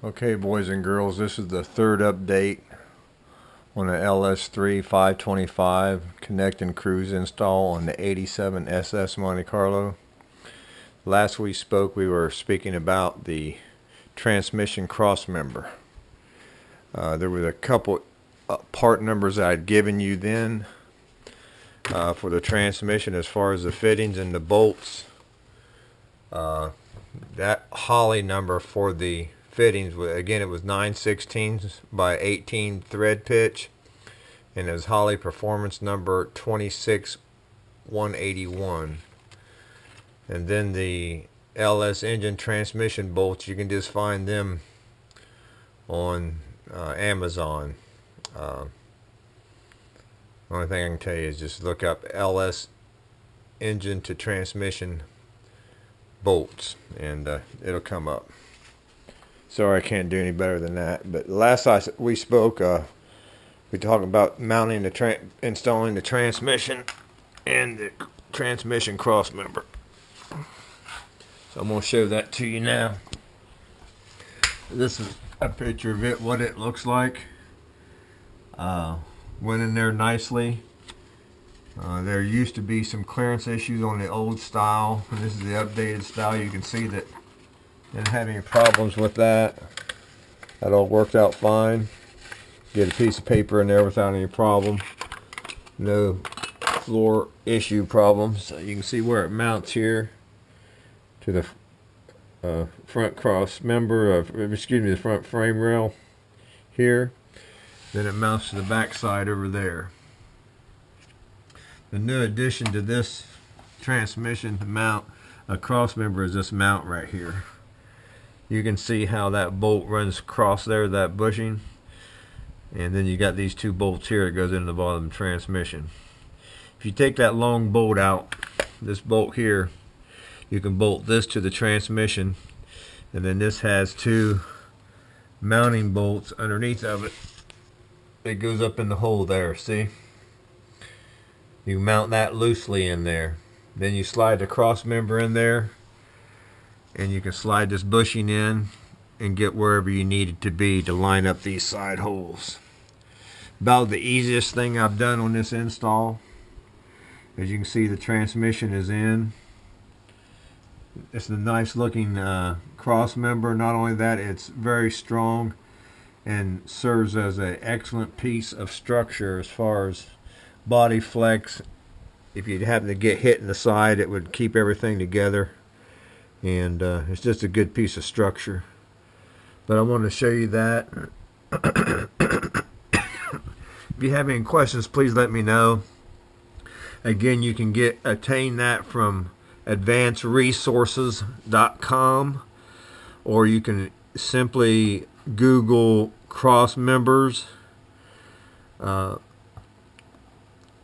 Okay, boys and girls, this is the third update on the LS3 525 Connect and Cruise install on the 87 SS Monte Carlo. Last we spoke, we were speaking about the transmission crossmember. There were a couple part numbers that I'd given you then for the transmission as far as the fittings and the bolts. That Holley number for the fittings, again, it was 9/16 by 18 thread pitch, and it was Holley performance number 26181. And then the LS engine transmission bolts, you can just find them on Amazon. Only thing I can tell you is just look up LS engine to transmission bolts, and it'll come up. Sorry, I can't do any better than that. But last we spoke, we talked about mounting installing the transmission and the transmission crossmember. So I'm going to show that to you now. This is a picture of it, what it looks like. Went in there nicely. There used to be some clearance issues on the old style, and this is the updated style. You can see that didn't have any problems with that. That all worked out fine. Get a piece of paper in there without any problem. No floor issue problems. So you can see where it mounts here to the front cross member of, excuse me, the front frame rail here. Then it mounts to the back side over there. The new addition to this transmission to mount a cross member is this mount right here. You can see how that bolt runs across there, that bushing, and then you got these two bolts here that goes into the bottom of the transmission. If you take that long bolt out, this bolt here, you can bolt this to the transmission, and then this has two mounting bolts underneath of it. It goes up in the hole there, see? You mount that loosely in there. Then you slide the cross member in there, and you can slide this bushing in and get wherever you need it to be to line up these side holes. About the easiest thing I've done on this install. As you can see, the transmission is in. It's a nice looking cross member. Not only that, it's very strong and serves as an excellent piece of structure as far as body flex. If you happen to get hit in the side, it would keep everything together, and it's just a good piece of structure. But I want to show you that. If you have any questions, please let me know. Again, you can attain that from advancedresources.com, or you can simply Google cross members,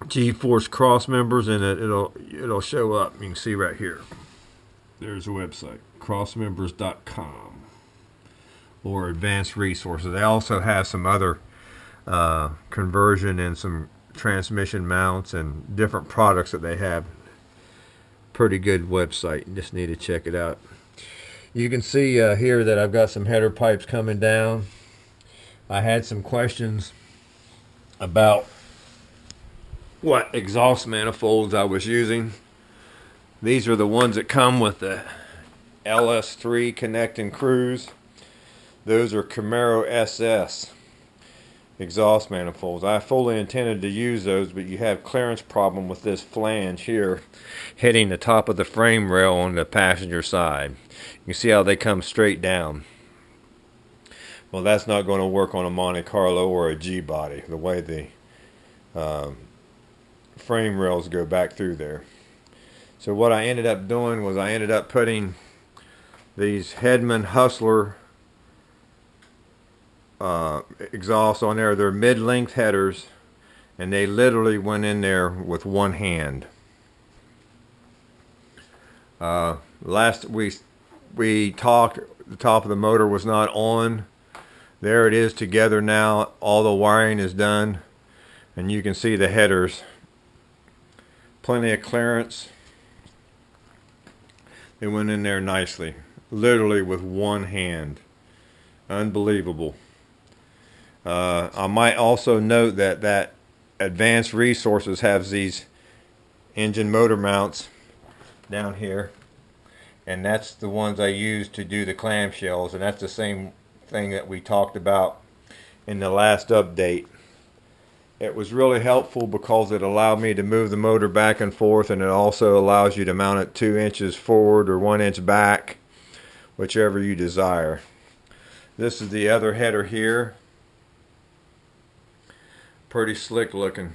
G-Force cross members, and it'll show up. You can see right here. There's a website, crossmembers.com, or Advanced Resources. They also have some other conversion and some transmission mounts and different products that they have. Pretty good website. You just need to check it out. You can see here that I've got some header pipes coming down. I had some questions about what exhaust manifolds I was using. These are the ones that come with the LS3 Connect and Cruise. Those are Camaro SS exhaust manifolds. I fully intended to use those, but you have clearance problem with this flange here hitting the top of the frame rail on the passenger side. You can see how they come straight down. Well, that's not going to work on a Monte Carlo or a G body, the way the frame rails go back through there. So what I ended up doing was I ended up putting these Headman Hustler exhaust on there. They're mid-length headers, and they literally went in there with one hand. Last we talked, the top of the motor was not on. There it is together now. All the wiring is done, and you can see the headers. Plenty of clearance. They went in there nicely, literally with one hand. Unbelievable. I might also note that Advanced Resources has these engine motor mounts down here, and that's the ones I use to do the clamshells, and that's the same thing that we talked about in the last update. It was really helpful because it allowed me to move the motor back and forth, and it also allows you to mount it 2 inches forward or 1 inch back, whichever you desire. This is the other header here. Pretty slick looking.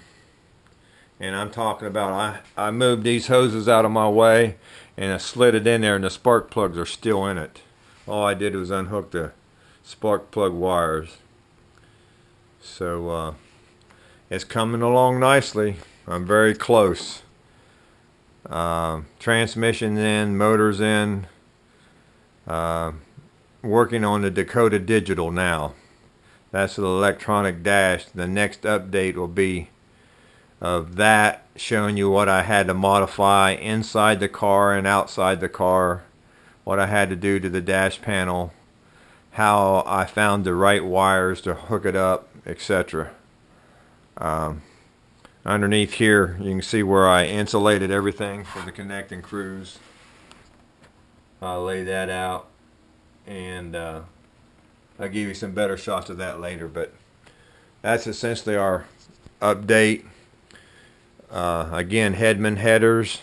And I'm talking about, I moved these hoses out of my way and I slid it in there, and the spark plugs are still in it. All I did was unhook the spark plug wires. So it's coming along nicely. I'm very close. Transmission in, motors in. Working on the Dakota Digital now. That's the electronic dash. The next update will be of that, showing you what I had to modify inside the car and outside the car, what I had to do to the dash panel, how I found the right wires to hook it up, etc. Underneath here you can see where I insulated everything for the connecting crews. I'll lay that out, and I'll give you some better shots of that later, but that's essentially our update. Again, Headman Headers,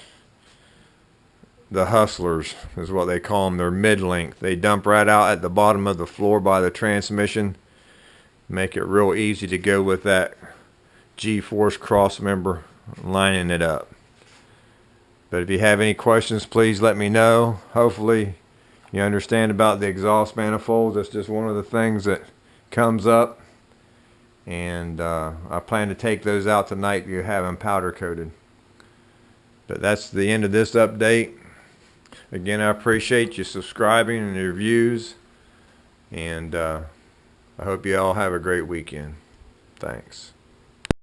the Huslers is what they call them. They're mid-length. They dump right out at the bottom of the floor by the transmission. Make it real easy to go with that Force Crossmember, lining it up. But if you have any questions, please let me know. Hopefully you understand about the exhaust manifolds. That's just one of the things that comes up. And I plan to take those out tonight to have them powder coated. But that's the end of this update. Again, I appreciate you subscribing and your views. And I hope you all have a great weekend. Thanks.